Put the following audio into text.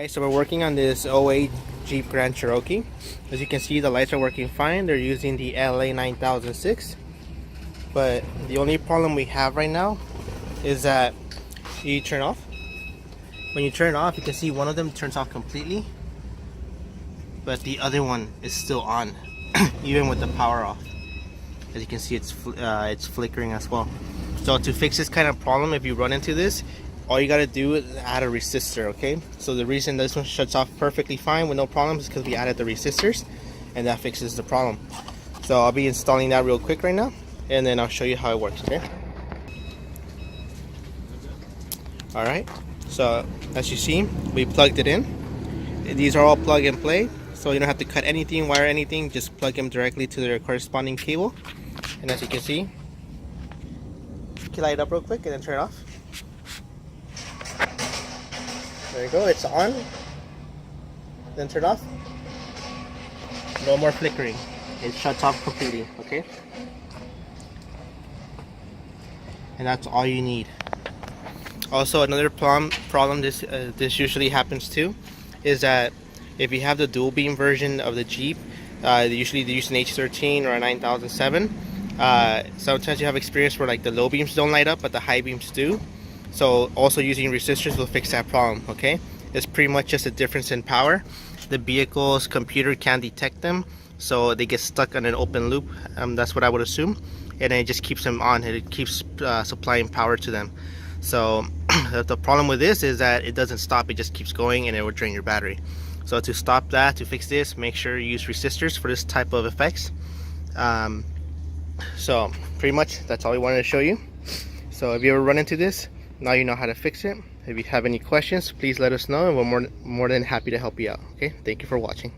Guys, so we're working on this '08 Jeep Grand Cherokee. As you can see, the lights are working fine. They're using the LA 9006. But the only problem we have right now is that you turn off. When you turn it off, you can see one of them turns off completely, but the other one is still on, even with the power off. As you can see, it's flickering as well. So to fix this kind of problem, if you run into this, all you gotta do is add a resistor, okay? So the reason this one shuts off perfectly fine with no problems is because we added the resistors, and that fixes the problem. So I'll be installing that real quick right now, and then I'll show you how it works, okay? Alright, so as you see, we plugged it in. These are all plug and play, so you don't have to cut anything, wire anything, just plug them directly to their corresponding cable. And as you can see, you can light it up real quick and then turn it off. There you go, it's on. Then turn off. No more flickering. It shuts off completely, okay? And that's all you need. Also, another problem this usually happens too is that if you have the dual beam version of the Jeep, usually they use an H13 or a 9007. Sometimes you have experience where like the low beams don't light up, but the high beams do. So also using resistors will fix that problem, okay? It's pretty much just a difference in power. The vehicle's computer can't detect them, so they get stuck on an open loop. That's what I would assume. And it just keeps them on, it keeps supplying power to them. So the problem with this is that it doesn't stop, it just keeps going and it will drain your battery. So to stop that, to fix this, make sure you use resistors for this type of effects. So pretty much that's all we wanted to show you. So if you ever run into this, now you know how to fix it. If you have any questions, please let us know and we're more than happy to help you out. Okay, thank you for watching.